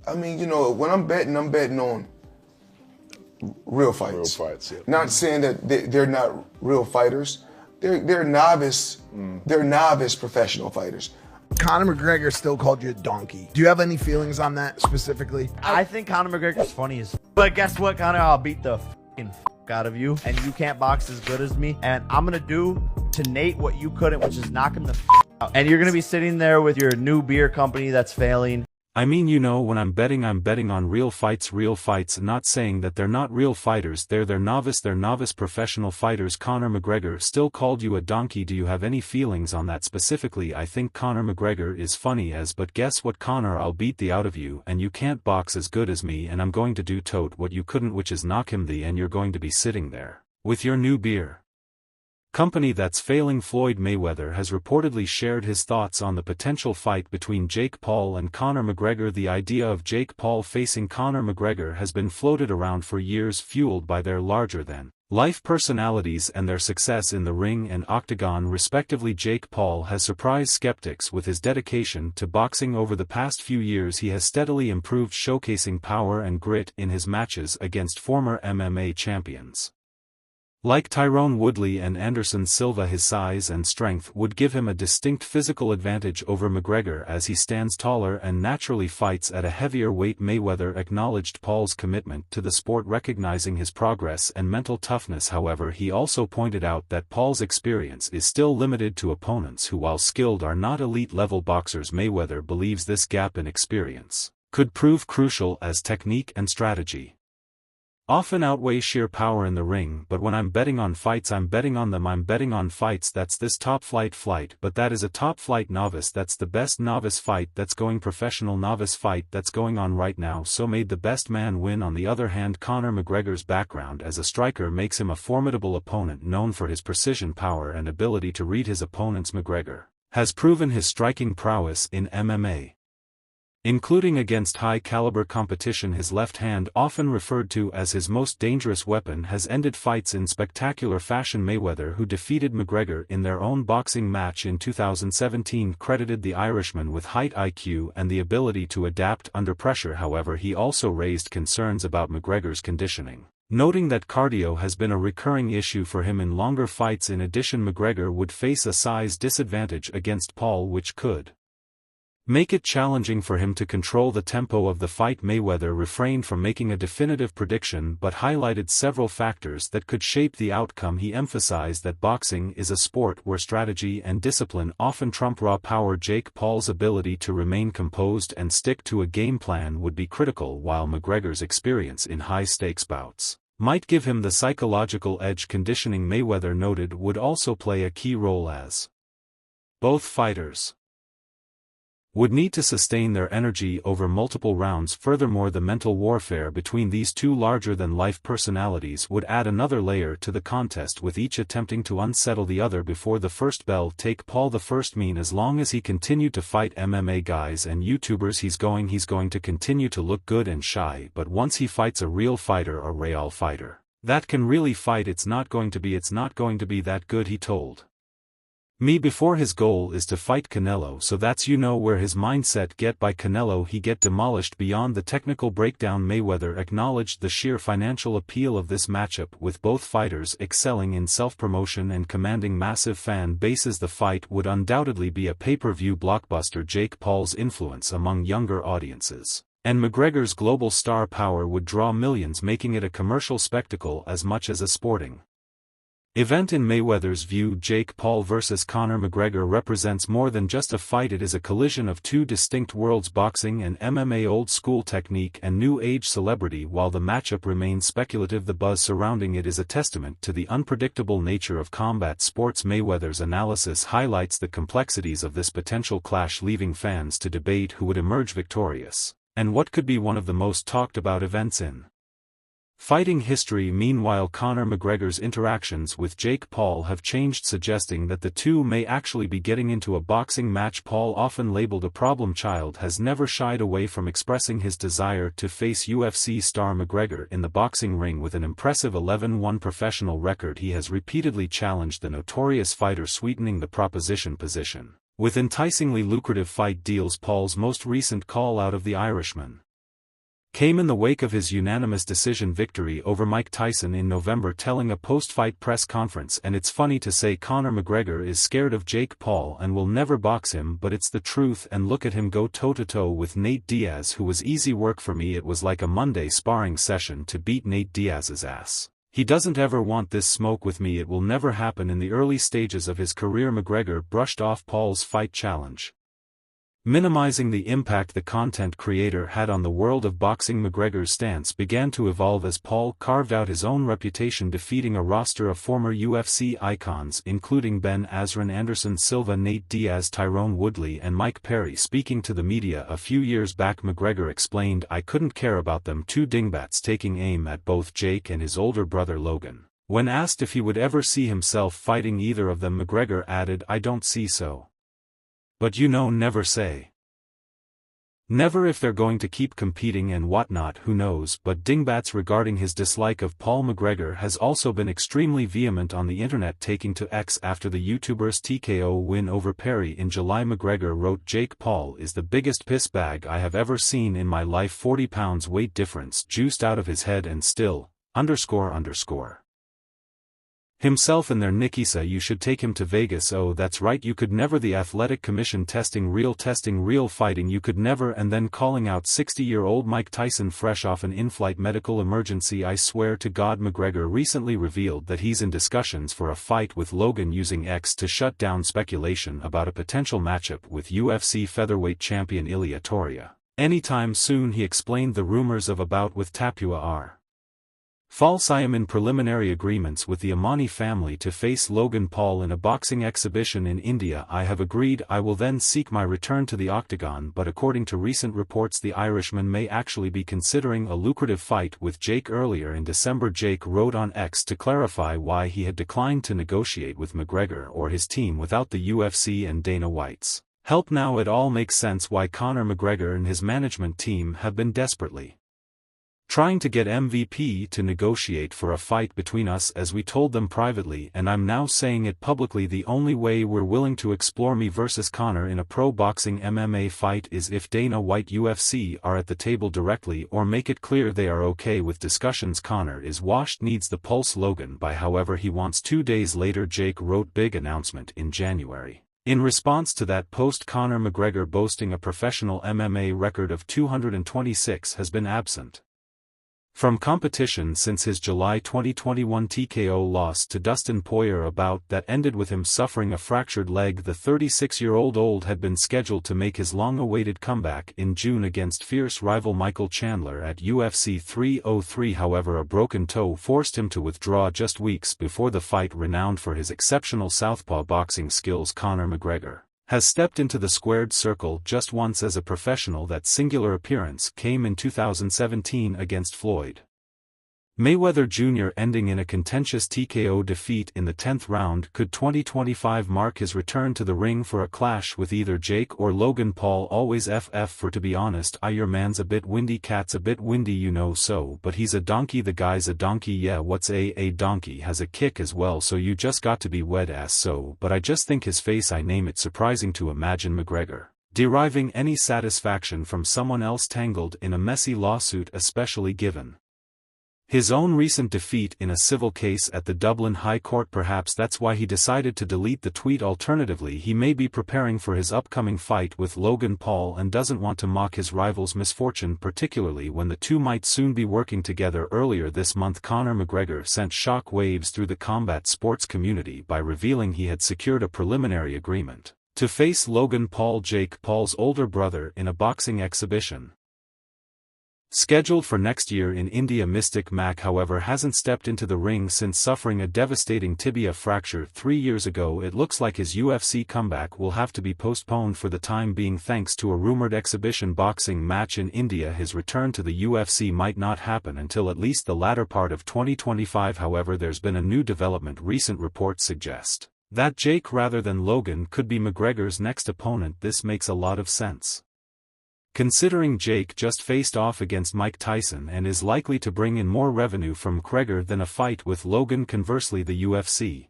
I mean, you know, when I'm betting on real fights. Real fights, yeah. Not saying that they're not real fighters. They're novice. They're novice professional fighters. Conor McGregor still called you a donkey. Do you have any feelings on that specifically? I think Conor McGregor's funny as but guess what, Conor? I'll beat the fucking out of you, and you can't box as good as me, and I'm gonna do to Nate what you couldn't, which is knock him the out. And you're gonna be sitting there with your new beer company that's failing. I mean, you know, when I'm betting on real fights, not saying that they're not real fighters, they're novice professional fighters. Conor McGregor still called you a donkey. Do you have any feelings on that specifically? I think Conor McGregor is funny as, but guess what, Conor? I'll beat the out of you, and you can't box as good as me, and I'm going to do what you couldn't, which is knock him the, and you're going to be sitting there with your new beer company that's failing. Floyd Mayweather has reportedly shared his thoughts on the potential fight between Jake Paul and Conor McGregor. The idea of Jake Paul facing Conor McGregor has been floated around for years, fueled by their larger-than-life personalities and their success in the ring and octagon respectively. Jake Paul has surprised skeptics with his dedication to boxing. Over the past few years he has steadily improved, showcasing power and grit in his matches against former MMA champions like Tyrone Woodley and Anderson Silva. His size and strength would give him a distinct physical advantage over McGregor, as he stands taller and naturally fights at a heavier weight. Mayweather acknowledged Paul's commitment to the sport, recognizing his progress and mental toughness. However, he also pointed out that Paul's experience is still limited to opponents who, while skilled, are not elite-level boxers. Mayweather believes this gap in experience could prove crucial, as technique and strategy often outweigh sheer power in the ring. But when I'm betting on fights, I'm betting on them. I'm betting on fights that's this top flight, but that is a top flight novice. That's the best novice fight that's going, professional novice fight that's going on right now. So made the best man win. On the other hand, Conor McGregor's background as a striker makes him a formidable opponent, known for his precision, power and ability to read his opponents. McGregor has proven his striking prowess in MMA, including against high-caliber competition. His left hand, often referred to as his most dangerous weapon, has ended fights in spectacular fashion. Mayweather, who defeated McGregor in their own boxing match in 2017, credited the Irishman with height, IQ, and the ability to adapt under pressure. However, he also raised concerns about McGregor's conditioning, noting that cardio has been a recurring issue for him in longer fights. In addition, McGregor would face a size disadvantage against Paul, which could make it challenging for him to control the tempo of the fight. Mayweather refrained from making a definitive prediction but highlighted several factors that could shape the outcome. He emphasized that boxing is a sport where strategy and discipline often trump raw power. Jake Paul's ability to remain composed and stick to a game plan would be critical, while McGregor's experience in high-stakes bouts might give him the psychological edge. Conditioning, Mayweather noted, would also play a key role, as both fighters would need to sustain their energy over multiple rounds. Furthermore, the mental warfare between these two larger-than-life personalities would add another layer to the contest, with each attempting to unsettle the other before the first bell. Take Paul the first mean, as long as he continued to fight MMA guys and YouTubers, he's going to continue to look good and shy. But once he fights a real fighter, a real fighter that can really fight, it's not going to be that good, he told me before. His goal is to fight Canelo, so that's, you know, where his mindset get. By Canelo he get demolished. Beyond the technical breakdown, Mayweather acknowledged the sheer financial appeal of this matchup, with both fighters excelling in self-promotion and commanding massive fan bases. The fight would undoubtedly be a pay-per-view blockbuster. Jake Paul's influence among younger audiences and McGregor's global star power would draw millions, making it a commercial spectacle as much as a sporting event. In Mayweather's view, Jake Paul vs. Conor McGregor represents more than just a fight. It is a collision of two distinct worlds, boxing and MMA, old school technique and new age celebrity. While the matchup remains speculative, the buzz surrounding it is a testament to the unpredictable nature of combat sports. Mayweather's analysis highlights the complexities of this potential clash, leaving fans to debate who would emerge victorious and what could be one of the most talked about events in fighting history. Meanwhile, Conor McGregor's interactions with Jake Paul have changed, suggesting that the two may actually be getting into a boxing match. Paul, often labeled a problem child, has never shied away from expressing his desire to face UFC star McGregor in the boxing ring. With an impressive 11-1 professional record, he has repeatedly challenged the notorious fighter, sweetening the proposition position with enticingly lucrative fight deals. Paul's most recent call out of the Irishman came in the wake of his unanimous decision victory over Mike Tyson in November, telling a post-fight press conference, "And it's funny to say Conor McGregor is scared of Jake Paul and will never box him, but it's the truth, and look at him go toe-to-toe with Nate Diaz, who was easy work for me. It was like a Monday sparring session to beat Nate Diaz's ass. He doesn't ever want this smoke with me. It will never happen." In the early stages of his career, McGregor brushed off Paul's fight challenge, minimizing the impact the content creator had on the world of boxing. McGregor's stance began to evolve as Paul carved out his own reputation, defeating a roster of former UFC icons including Ben Askren, Anderson Silva, Nate Diaz, Tyrone Woodley and Mike Perry. Speaking to the media a few years back, McGregor explained, "I couldn't care about them two dingbats taking aim at both Jake and his older brother Logan." When asked if he would ever see himself fighting either of them, McGregor added, "I don't see so. But never say never. If they're going to keep competing and whatnot, who knows." But dingbats regarding his dislike of Paul McGregor has also been extremely vehement on the internet, taking to X after the YouTuber's TKO win over Perry in July. McGregor wrote, "Jake Paul is the biggest piss bag I have ever seen in my life. 40 pounds weight difference, juiced out of his head and still, __. Himself and their Nikisa, you should take him to Vegas. Oh that's right, you could never. The Athletic Commission testing real fighting, you could never." And then calling out 60-year-old Mike Tyson fresh off an in-flight medical emergency. "I swear to God." McGregor recently revealed that he's in discussions for a fight with Logan, using X to shut down speculation about a potential matchup with UFC featherweight champion Ilia Toria anytime soon. He explained the rumors of a bout with Tapua are false. "I am in preliminary agreements with the Amani family to face Logan Paul in a boxing exhibition in India. I have agreed I will then seek my return to the octagon." But according to recent reports, the Irishman may actually be considering a lucrative fight with Jake. Earlier in December, Jake wrote on X to clarify why he had declined to negotiate with McGregor or his team without the UFC and Dana White's help. "Now it all makes sense why Conor McGregor and his management team have been desperately trying to get MVP to negotiate for a fight between us, as we told them privately, and I'm now saying it publicly. The only way we're willing to explore me versus Conor in a pro boxing MMA fight is if Dana White, UFC are at the table directly or make it clear they are okay with discussions. Conor is washed, needs the pulse Logan by however he wants." 2 days later, Jake wrote, "Big announcement in January." In response to that post, Conor McGregor, boasting a professional MMA record of 226, has been absent from competition since his July 2021 TKO loss to Dustin Poirier, a bout that ended with him suffering a fractured leg. The 36-year-old had been scheduled to make his long-awaited comeback in June against fierce rival Michael Chandler at UFC 303. However, a broken toe forced him to withdraw just weeks before the fight. Renowned for his exceptional southpaw boxing skills, Conor McGregor has stepped into the squared circle just once as a professional. That singular appearance came in 2017 against Floyd Mayweather Jr., ending in a contentious TKO defeat in the 10th round. Could 2025 mark his return to the ring for a clash with either Jake or Logan Paul? Always FF for, to be honest, your man's a bit windy, cat's a bit windy, so, but he's a donkey, the guy's a donkey, yeah, what's a donkey has a kick as well, so you just got to be wed ass. So, but I just think his face, I name it surprising to imagine McGregor deriving any satisfaction from someone else tangled in a messy lawsuit, especially given his own recent defeat in a civil case at the Dublin High Court. Perhaps that's why he decided to delete the tweet. Alternatively, he may be preparing for his upcoming fight with Logan Paul and doesn't want to mock his rival's misfortune, particularly when the two might soon be working together. Earlier this month, Conor McGregor sent shock waves through the combat sports community by revealing he had secured a preliminary agreement to face Logan Paul, Jake Paul's older brother, in a boxing exhibition scheduled for next year in India. Mystic Mac, however, hasn't stepped into the ring since suffering a devastating tibia fracture 3 years ago. It looks like his UFC comeback will have to be postponed for the time being thanks to a rumored exhibition boxing match in India. His return to the UFC might not happen until at least the latter part of 2025. However, there's been a new development. Recent reports suggest that Jake rather than Logan could be McGregor's next opponent. This makes a lot of sense, considering Jake just faced off against Mike Tyson and is likely to bring in more revenue from McGregor than a fight with Logan. Conversely, the UFC